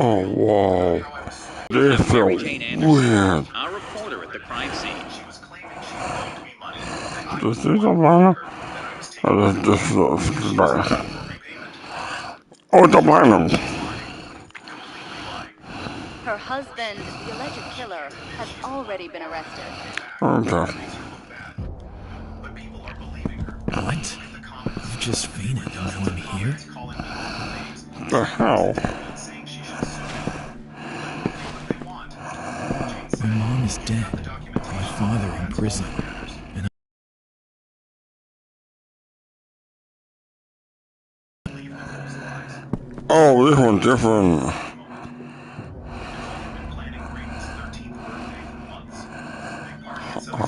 Oh, wow. This feels weird. Our reporter at the crime scene. This is Atlanta? Oh, this looks bad. Oh, it's Atlanta. Her husband, the alleged killer, has already been arrested. Okay. What? You just fainted and now I'm here? The hell? My mom is dead. My father in prison. And Oh, this one's different.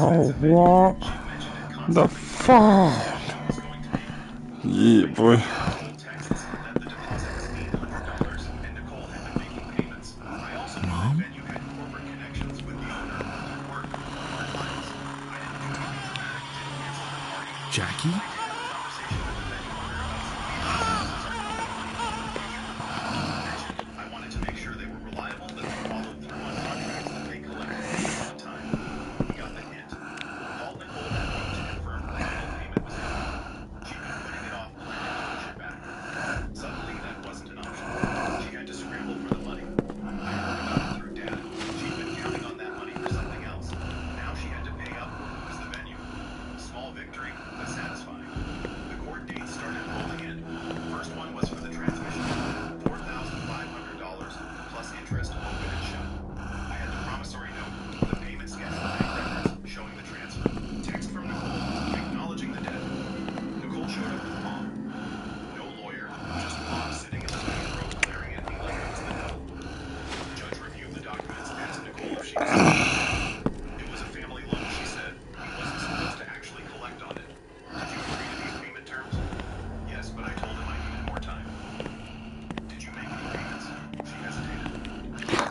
Oh, what the fuck? Yeah, boy. Mom? Jackie?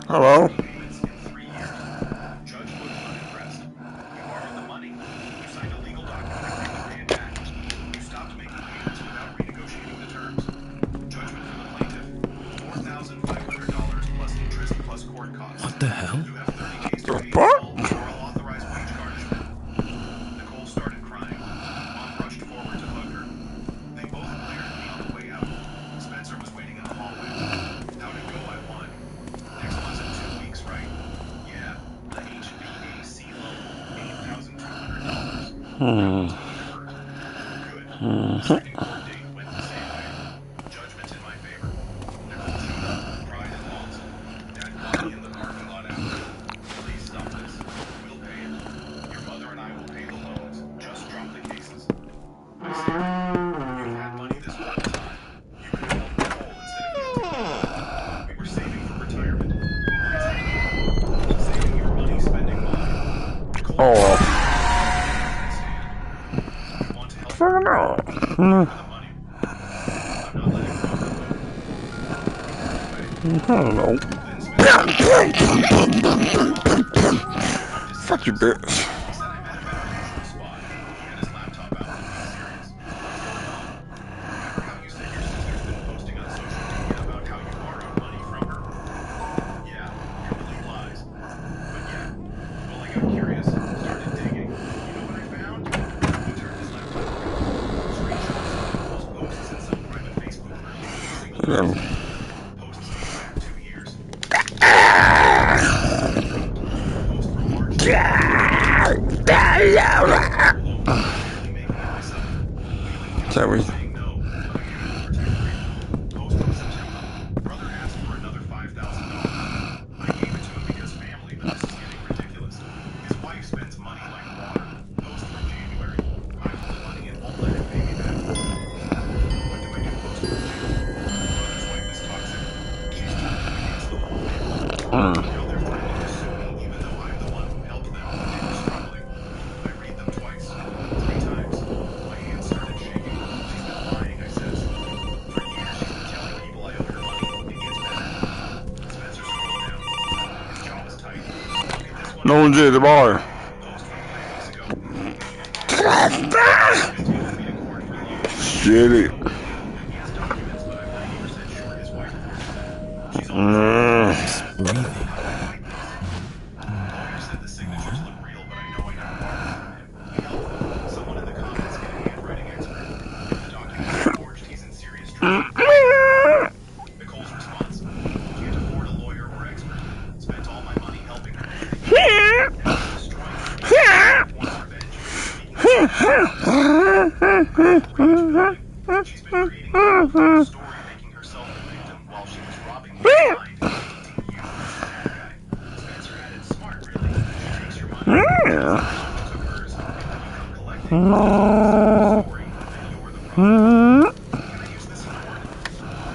Hello? What the hell? The fuck? Oh. Fucking hell. I don't know. Fuck you, bitch. Yeah. Sorry. No one did the boy. Shit it.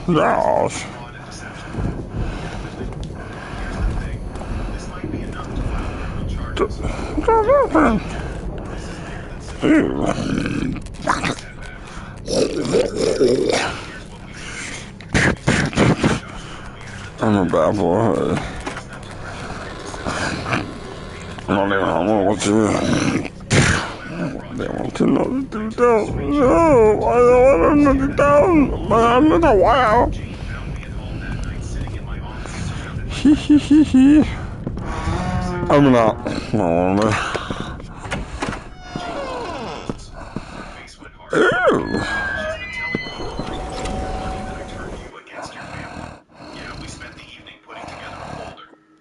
Yes. Ew. I'm a bad boy. I don't even know what to do. They want to know the 2000. No, I don't know the 2000. But I'm not a wow. Hee hee hee hee. I'm not. No. Ew.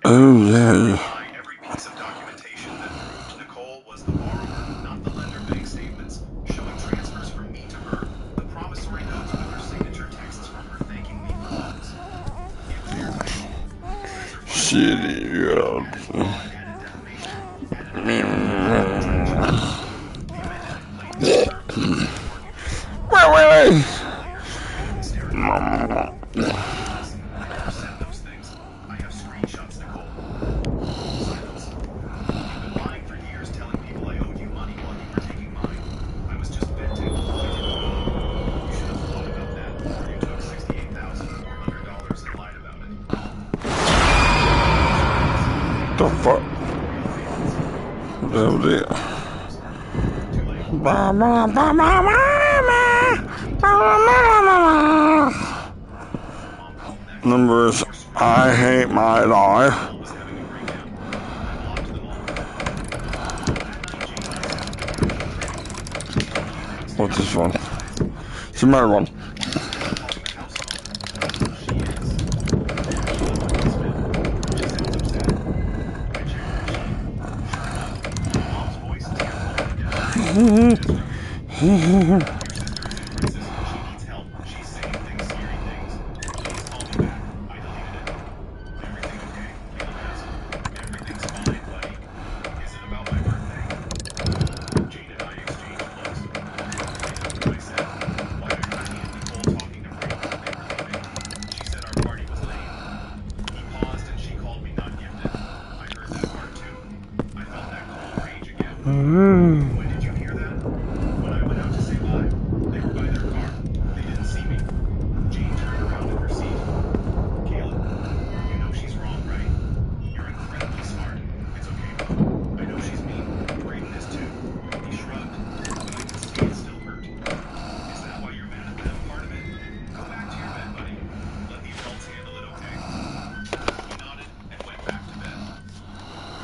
Oh, yeah. Every piece of documentation that proved Nicole was the borrower, not the lender bank statements, showing transfers from me to her, the promissory notes with her signature texts from her thanking me for loans. In fair title, Shitty, wait. Mama. said those things. I have screenshots, Nicole. Silence. You've been lying for years, telling people I owed you money while you were taking mine. I was just venting. I didn't know. You should have thought about that before you took $68,400 and lied about it. The fuck? That was it. Numbers, I hate my life. What's this one? It's another one. When did you hear that? When I went out to say bye. They were by their car. They didn't see me. Jane turned around in her seat. Caleb, you know she's wrong, right? You're incredibly smart. It's okay. I know she's mean. Brayden is too. He shrugged, but I can see it still hurt. Is that why you're mad at that part of it? Go back to your bed, buddy. Let the adults handle it, okay? He nodded and went back to bed.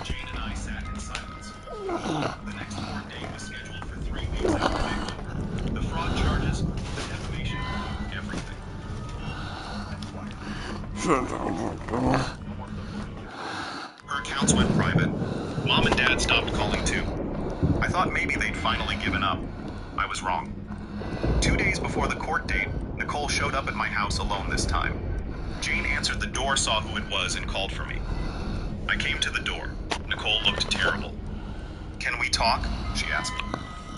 Jane and I sat in silence. The next court date was scheduled for 3 weeks after makeover. The fraud charges, the defamation, everything. Her accounts went private. Mom and Dad stopped calling too. I thought maybe they'd finally given up. I was wrong. 2 days before the court date, Nicole showed up at my house alone this time. Jane answered the door, saw who it was, and called for me. I came to the door. Nicole looked terrible. "Can we talk?" she asked.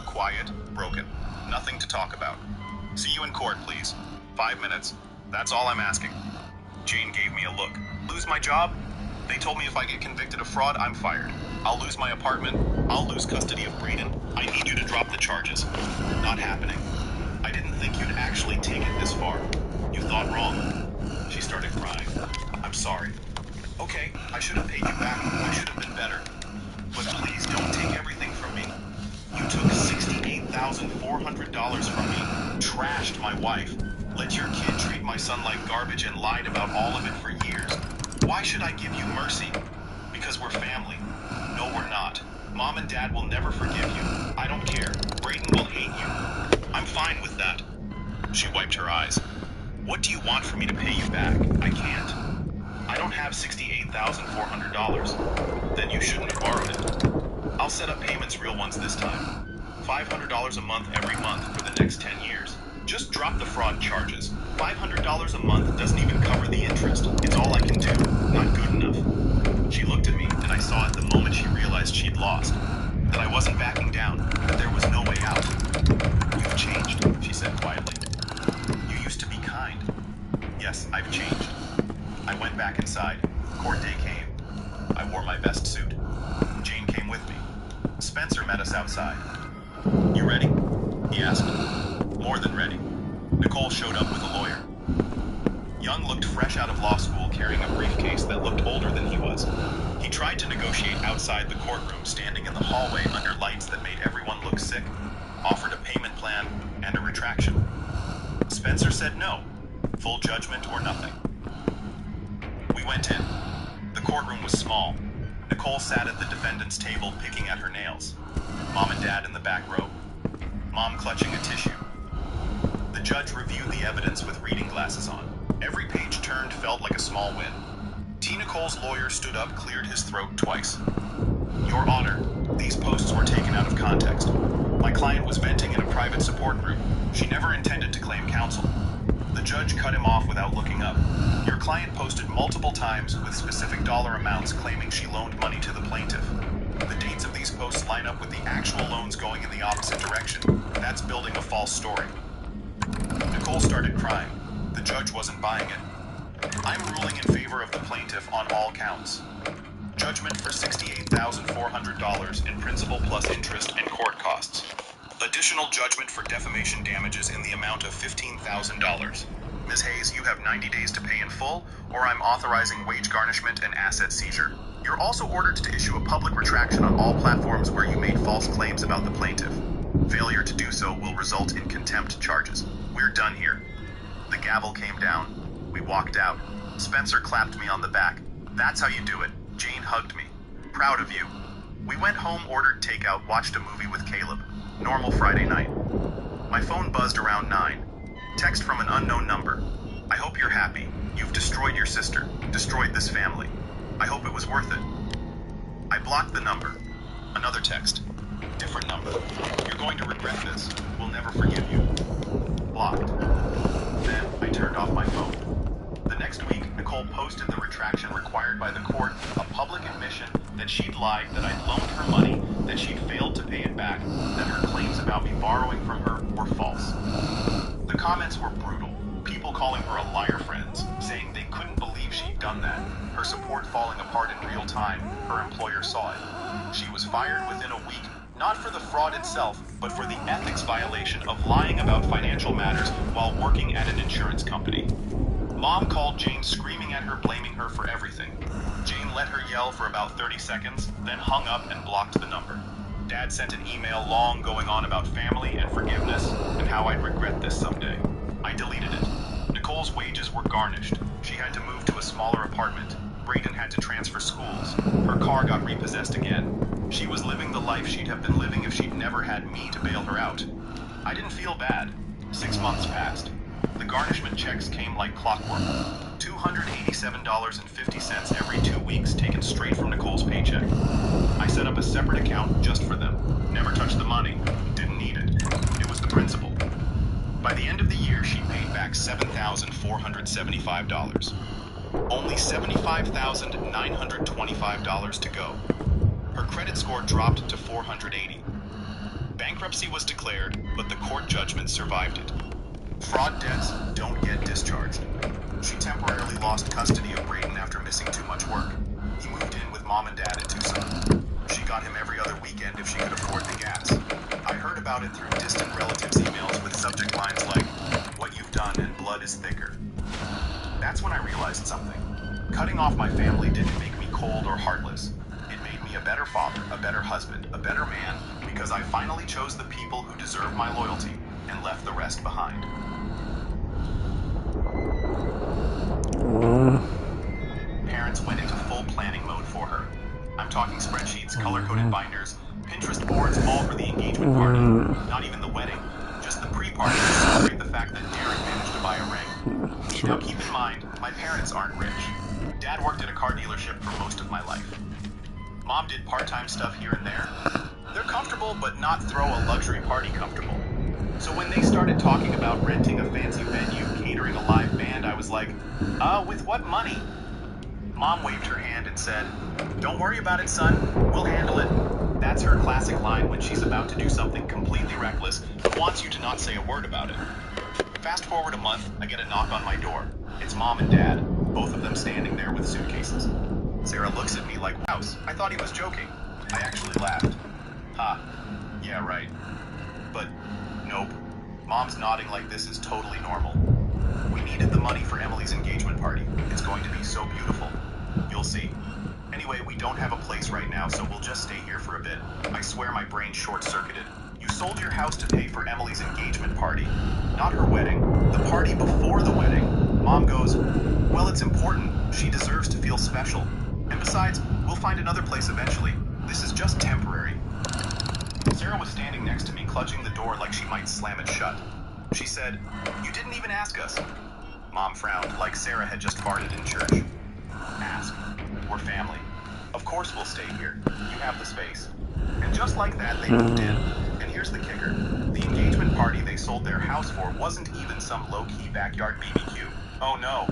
Quiet, broken, nothing to talk about. "See you in court, please. 5 minutes. That's all I'm asking." Jane gave me a look. "Lose my job? They told me if I get convicted of fraud, I'm fired. I'll lose my apartment. I'll lose custody of Brayden. I need you to drop the charges." "Not happening. I didn't think you'd actually take it this far. You thought wrong." She started crying. "I'm sorry. Okay, I should have paid you back. I should have been better. But please don't take everything from me. You took $68,400 from me, trashed my wife, let your kid treat my son like garbage, and lied about all of it for years. Why should I give you mercy? Because we're family. No, we're not. Mom and Dad will never forgive you. I don't care. Brayden will hate you. I'm fine with that." She wiped her eyes. "What do you want for me to pay you back? I can't. I don't have $68,400. Then you shouldn't have borrowed it. I'll set up payments, real ones this time. $500 a month every month for the next 10 years. Just drop the fraud charges. $500 a month doesn't even cover the interest. It's all I can do. Not good enough." She looked at me, and I saw at the moment she realized she'd lost. that I wasn't backing down, that there was no way out. You've changed, she said quietly. You used to be kind. Yes, I've changed. I went back inside. Court day came. I wore my best suit. Jane came with me. Spencer met us outside. You ready? He asked. More than ready. Nicole showed up with a lawyer. Young looked fresh out of law school carrying a briefcase that looked older than he was. He tried to negotiate outside the courtroom, standing in the hallway under lights that made everyone look sick, offered a payment plan and a retraction. Spencer said no, full judgment or nothing. We went in. The courtroom was small. Nicole sat at the defendant's table picking at her nails. Mom and Dad in the back row. Mom clutching a tissue. The judge reviewed the evidence with reading glasses on. Every page turned felt like a small win. T. Nicole's lawyer stood up, cleared his throat twice. Your Honor, these posts were taken out of context. My client was venting in a private support group. She never intended to claim counsel. The judge cut him off without looking up. Your client posted multiple times with specific dollar amounts claiming she loaned money to the plaintiff. The dates of these posts line up with the actual loans going in the opposite direction. That's building a false story. Nicole started crying. The judge wasn't buying it. I'm ruling in favor of the plaintiff on all counts. Judgment for $68,400 in principal plus interest and court costs. Additional judgment for defamation damages in the amount of $15,000. Ms. Hayes, you have 90 days to pay in full, or I'm authorizing wage garnishment and asset seizure. You're also ordered to issue a public retraction on all platforms where you made false claims about the plaintiff. Failure to do so will result in contempt charges. We're done here. The gavel came down. We walked out. Spencer clapped me on the back. That's how you do it. Jane hugged me. Proud of you. We went home, ordered takeout, watched a movie with Caleb. Normal Friday night. My phone buzzed around 9. Text from an unknown number. I hope you're happy. You've destroyed your sister. Destroyed this family. I hope it was worth it. I blocked the number. Another text. Different number. You're going to regret this. We'll never forgive you. Blocked. Then I turned off my phone. The next week, Nicole posted the retraction required by the court, a public admission that she'd lied, that I'd loaned her money, that she'd failed to pay it back, that her claims about me borrowing from her were false. The comments were brutal. People calling her a liar, friends, saying they couldn't believe she'd done that. Her support falling apart in real time. Her employer saw it. She was fired within a week, not for the fraud itself, but for the ethics violation of lying about financial matters while working at an insurance company. Mom called Jane, screaming at her, blaming her for everything. Jane let her yell for about 30 seconds, then hung up and blocked the number. Dad sent an email long going on about family and forgiveness and how I'd regret this someday. I deleted it. Nicole's wages were garnished. She had to move to a smaller apartment. Brayden had to transfer schools. Her car got repossessed again. She was living the life she'd have been living if she'd never had me to bail her out. I didn't feel bad. 6 months passed. The garnishment checks came like clockwork. $287.50 every 2 weeks, taken straight from Nicole's paycheck. I set up a separate account just for them. Never touched the money. Didn't need it. It was the principal. By the end of the year, she paid back $7,475. Only $75,925 to go. Her credit score dropped to 480. Bankruptcy was declared, but the court judgment survived it. Fraud debts don't get discharged. She temporarily lost custody of Brayden after missing too much work. He moved in with Mom and Dad in Tucson. She got him every other weekend if she could afford the gas. I heard about it through distant relatives' emails with subject lines like, "What you've done and blood is thicker." That's when I realized something. Cutting off my family didn't make me cold or heartless. It made me a better father, a better husband, a better man, because I finally chose the people who deserve my loyalty and left the rest behind. Parents went into full planning mode for her. I'm talking spreadsheets, color-coded binders, Pinterest boards, all for the engagement party. Not even the wedding, just the pre-party to celebrate the fact that Derek managed to buy a ring. Now keep in mind, my parents aren't rich. Dad worked at a car dealership for most of my life. Mom did part-time stuff here and there. They're comfortable, but not throw a luxury party comfortable. So when they started talking about renting a fancy venue, catering a live band, I was like, with what money? Mom waved her hand and said, "Don't worry about it, son. We'll handle it." That's her classic line when she's about to do something completely reckless, but wants you to not say a word about it. Fast forward a month, I get a knock on my door. It's Mom and Dad, both of them standing there with suitcases. Sarah looks at me like, wow, I thought he was joking. I actually laughed. Ha, yeah, right. But, nope. Mom's nodding like this is totally normal. We needed the money for Emily's engagement party. It's going to be so beautiful. You'll see. Anyway, we don't have a place right now, so we'll just stay here for a bit. I swear my brain short-circuited. You sold your house to pay for Emily's engagement party. Not her wedding. The party before the wedding. Mom goes, well, it's important. She deserves to feel special. And besides, we'll find another place eventually. This is just temporary. Sarah was standing next to me, clutching the door like she might slam it shut. She said, you didn't even ask us. Mom frowned, like Sarah had just farted in church. Ask. We're family. Of course we'll stay here. You have the space. And just like that, they moved in. And here's the kicker. The engagement party they sold their house for wasn't even some low-key backyard BBQ. Oh no.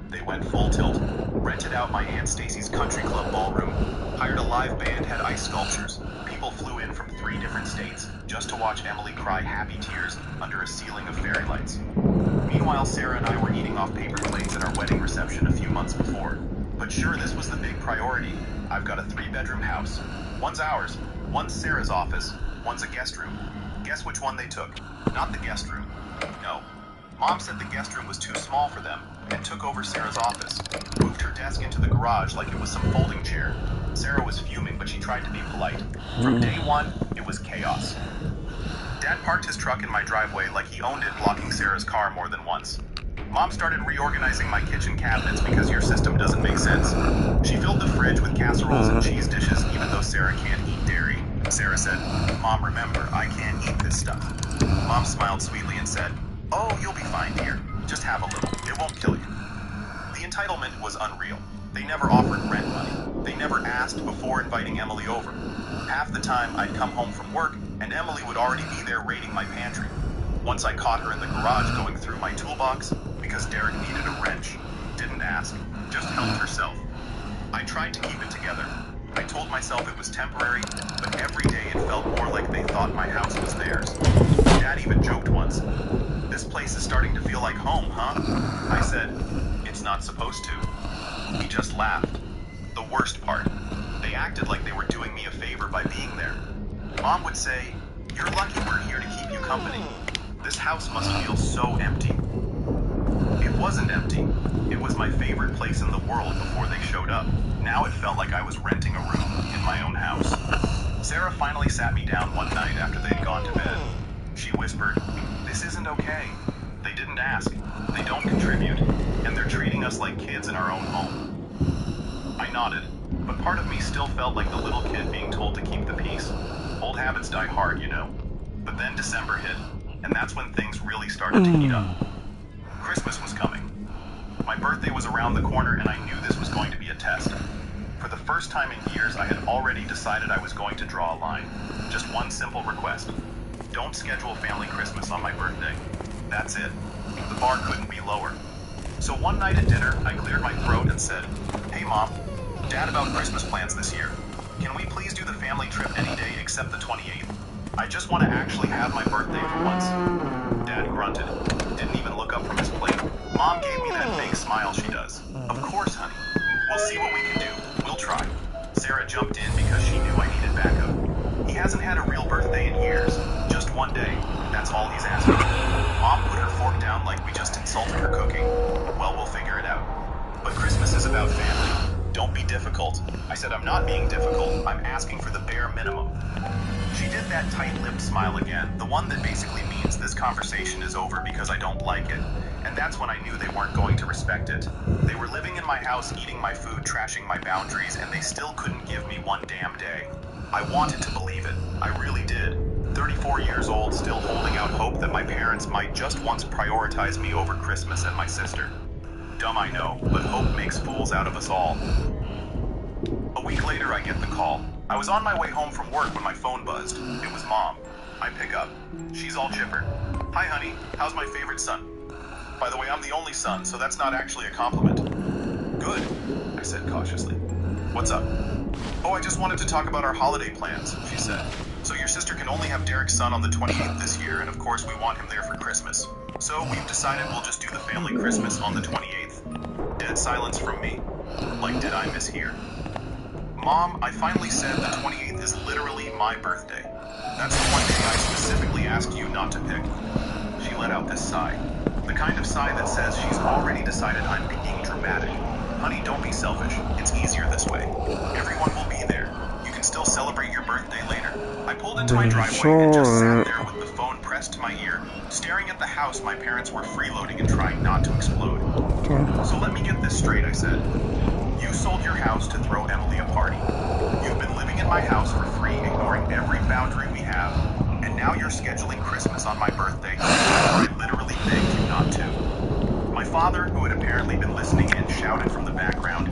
They went full tilt. Rented out my Aunt Stacy's country club ballroom. Hired a live band, had ice sculptures. People flew in from 3 different states just to watch Emily cry happy tears under a ceiling of fairy lights. Meanwhile, Sarah and I were eating off paper plates at our wedding reception a few months before. But sure, this was the big priority. I've got a 3-bedroom house. One's ours, one's Sarah's office, one's a guest room. Guess which one they took? Not the guest room. No. Mom said the guest room was too small for them and took over Sarah's office. Moved her desk into the garage like it was some folding chair. Sarah was fuming, but she tried to be polite. From day one, it was chaos. Dad parked his truck in my driveway like he owned it, blocking Sarah's car more than once. Mom started reorganizing my kitchen cabinets because your system doesn't make sense. She filled the fridge with casseroles and cheese dishes even though Sarah can't eat dairy. Sarah said, Mom, remember, I can't eat this stuff. Mom smiled sweetly and said, oh, you'll be fine, dear. Just have a little. It won't kill you. The entitlement was unreal. They never offered rent money. They never asked before inviting Emily over. Half the time, I'd come home from work, and Emily would already be there raiding my pantry. Once I caught her in the garage going through my toolbox, because Derek needed a wrench. Didn't ask, just helped herself. I tried to keep it together. I told myself it was temporary, but every day it felt more like they thought my house was theirs. Dad even joked once, this place is starting to feel like home, huh? I said, it's not supposed to. He just laughed. The worst part, they acted like they were doing me a favor by being there. Mom would say, you're lucky we're here to keep you company. This house must feel so empty. It wasn't empty. It was my favorite place in the world before they showed up. Now it felt like I was renting a room in my own house. Sarah finally sat me down one night after they'd gone to bed. She whispered, this isn't okay. They didn't ask. They don't contribute. And they're treating us like kids in our own home. I nodded, but part of me still felt like the little kid being told to keep the peace. Old habits die hard, you know. But then December hit, and that's when things really started to heat up. Christmas was coming. My birthday was around the corner, and I knew this was going to be a test. For the first time in years, I had already decided I was going to draw a line. Just one simple request. Don't schedule family Christmas on my birthday. That's it. The bar couldn't be lower. So one night at dinner, I cleared my throat and said, hey Mom, Dad about Christmas plans this year. Can we please do the family trip any day except the 28th? I just want to actually have my birthday for once. Dad grunted. Didn't even look up from his plate. Mom gave me that fake smile she does. Of course, honey. We'll see what we can do. We'll try. Sarah jumped in because she knew I needed backup. He hasn't had a real birthday in years. Just one day. That's all he's asking. Mom put her fork down like we just insulted her cooking. Well, we'll figure it out. But Christmas is about family. Don't be difficult. I said I'm not being difficult. I'm asking for the bare minimum. She did that tight-lipped smile again, the one that basically means this conversation is over because I don't like it. And that's when I knew they weren't going to respect it. They were living in my house, eating my food, trashing my boundaries, and they still couldn't give me one damn day. I wanted to believe it. I really did. 34 years old, still holding out hope that my parents might just once prioritize me over Christmas and my sister. Dumb, I know, but hope makes fools out of us all. A week later, I get the call. I was on my way home from work when my phone buzzed. It was Mom. I pick up. She's all chipper. Hi, honey. How's my favorite son? By the way, I'm the only son, so that's not actually a compliment. Good, I said cautiously. What's up? Oh, I just wanted to talk about our holiday plans, she said. So your sister can only have Derek's son on the 28th this year, and of course we want him there for Christmas. So we've decided we'll just do the family Christmas on the 28th. Dead silence from me. Like, did I mishear? Mom, I finally said the 28th is literally my birthday. That's the one day I specifically asked you not to pick. She let out this sigh. The kind of sigh that says she's already decided I'm being dramatic. Honey, don't be selfish. It's easier this way. Everyone will be there. You can still celebrate your birthday later. I pulled into my driveway and just sat there with the phone pressed to my ear, staring at the house my parents were freeloading and trying not to explode. So let me get this straight, I said. You sold your house to throw Emily a party. You've been living in my house for free, ignoring every boundary we have, and now you're scheduling Christmas on my birthday, where I literally begged you not to. My father, who had apparently been listening in, shouted from the background,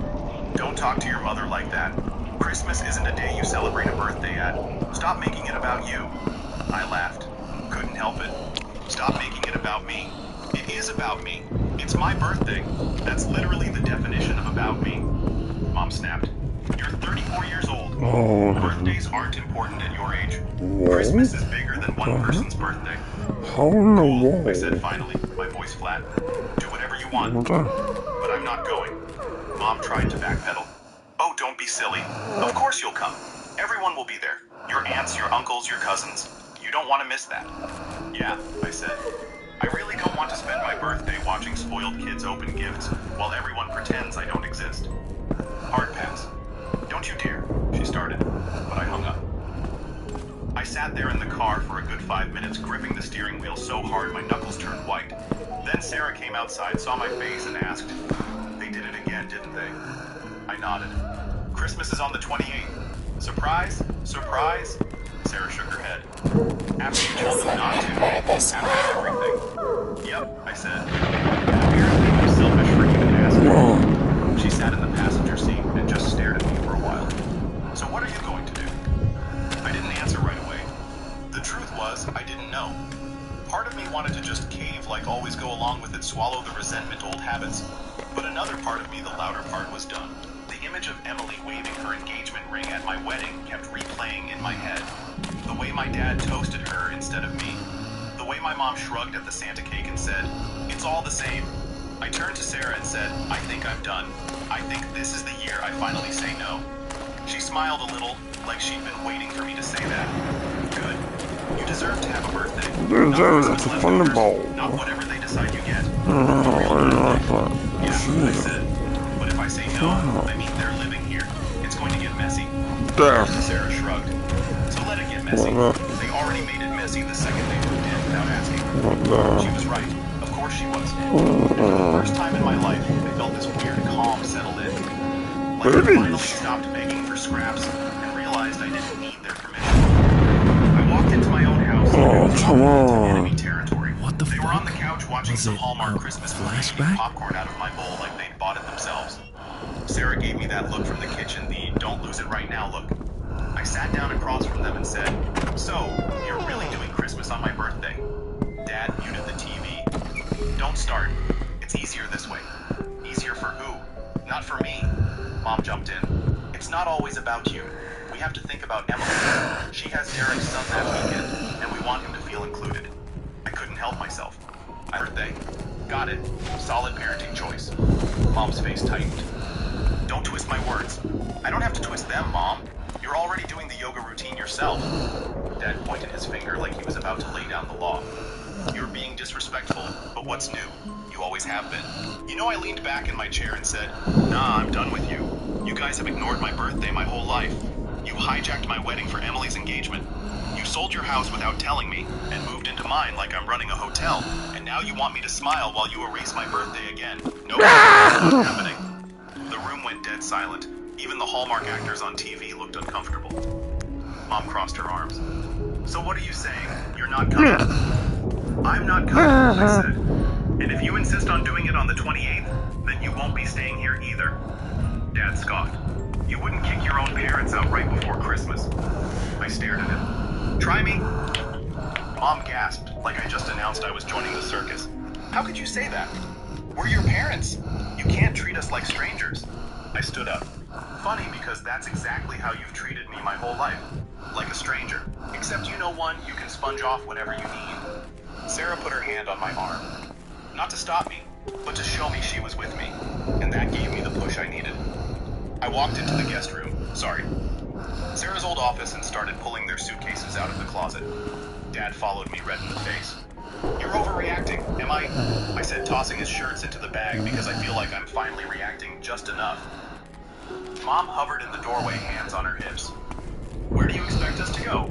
"Don't talk to your mother like that. Christmas isn't a day you celebrate a birthday at. Stop making it about you." I laughed. Couldn't help it. Stop making it about me. It is about me. It's my birthday. That's literally the definition of about me. Mom snapped. You're 34 years old. Oh. Birthdays aren't important at your age. Christmas is bigger than one person's birthday. How in the Cool, I world? said finally, my voice flat. Do whatever you want. But I'm not going. Mom tried to backpedal. Oh, don't be silly. Of course you'll come. Everyone will be there. Your aunts, your uncles, your cousins. You don't want to miss that. Yeah, I said. I really don't want to spend my birthday watching spoiled kids open gifts while everyone pretends I don't exist. Hard pass. Don't you dare, she started, but I hung up. I sat there in the car for a good 5 minutes, gripping the steering wheel so hard my knuckles turned white. Then Sarah came outside, saw my face, and asked, "They did it again, didn't they?" I nodded. "Christmas is on the 28th. Surprise? Surprise?" Sarah shook her head. "After you told them not to. After everything." "Yep," I said. Apparently I'm selfish for even asking. She sat in the passenger seat and just stared at me for a while. "So what are you going to do?" I didn't answer right away. The truth was, I didn't know. Part of me wanted to just cave, like always go along with it, swallow the resentment old habits. But another part of me, the louder part, was done. The image of Emily waving her engagement ring at my wedding kept replaying in my head. The way my dad toasted her instead of me. The way my mom shrugged at the Santa cake and said, "It's all the same." I turned to Sarah and said, "I think I'm done. I think this is the year I finally say no." She smiled a little, like she'd been waiting for me to say that. Good. You deserve to have a birthday. Not Christmas leftovers, not whatever they decide you get. A real birthday. Yeah, I said. But if I say no, I mean they're living here. It's going to get messy. Sarah shrugged. So let it get messy. They already made it messy the second they moved in without asking. She was right. Of course she was. And for the first time in my life, I felt this weird calm settle in. Like I finally stopped begging for scraps and realized I didn't need their permission. I walked into my own house and come on. enemy territory. What the They were fuck? on the couch watching Was some it Hallmark a Christmas movie, eating flashback? popcorn out of my bowl like they'd bought it themselves. Sarah gave me that look from the kitchen, the "don't lose it right now" look. I sat down across from them and said, "So, you're really doing Christmas on my birthday?" Dad muted the TV. "Don't start. It's easier this way." "Easier for who?" "Not for me." Mom jumped in. "It's not always about you. We have to think about Emily. She has Derek's son that weekend, and we want him to feel included." I couldn't help myself. "My birthday? Got it. Solid parenting choice." Mom's face tightened. "Don't twist my words." "I don't have to twist them, Mom. You're already doing the yoga routine yourself." Dad pointed his finger like he was about to lay down the law. "You're being disrespectful, but what's new? You always have been." You know, I leaned back in my chair and said, "Nah, I'm done with you. You guys have ignored my birthday my whole life. You hijacked my wedding for Emily's engagement. You sold your house without telling me, and moved into mine like I'm running a hotel, and now you want me to smile while you erase my birthday again. No, that's not happening." The room went dead silent. Even the Hallmark actors on TV looked uncomfortable. Mom crossed her arms. "So what are you saying? You're not coming?" "I'm not coming," I said. "And if you insist on doing it on the 28th, then you won't be staying here either." Dad scoffed. "You wouldn't kick your own parents out right before Christmas." I stared at him. "Try me." Mom gasped, like I just announced I was joining the circus. "How could you say that? We're your parents. You can't treat us like strangers." I stood up. Funny because that's exactly how you've treated me my whole life. Like a stranger. Except you know one, you can sponge off whatever you need. Sarah put her hand on my arm. Not to stop me, but to show me she was with me. And that gave me the push I needed. I walked into the guest room. Sorry. Sarah's old office and started pulling their suitcases out of the closet. Dad followed me red in the face. You're overreacting, am I? I said, tossing his shirts into the bag because I feel like I'm finally reacting just enough. Mom hovered in the doorway, hands on her hips. Where do you expect us to go?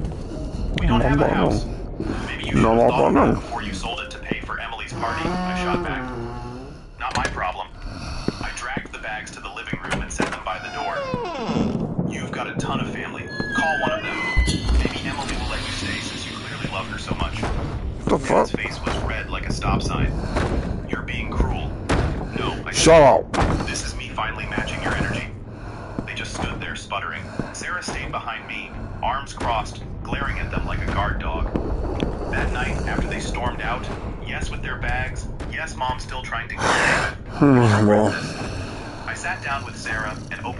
We don't have a house. Maybe you should have thought of that before you sold it to pay for Emily's party, I shot back. Not my problem. I dragged the bags to the living room and set them by the door. You've got a ton of family. Call one of them. Maybe Emily will let you stay since you clearly love her so much. Dad's face was red like a stop sign. You're being cruel. No, I said. Shut up. This is me finally matching your energy. They just stood there sputtering. Sarah stayed behind me, arms crossed, glaring at them like a guard dog. That night, after they stormed out, yes with their bags, yes Mom still trying to get away with. I sat down with Sarah and opened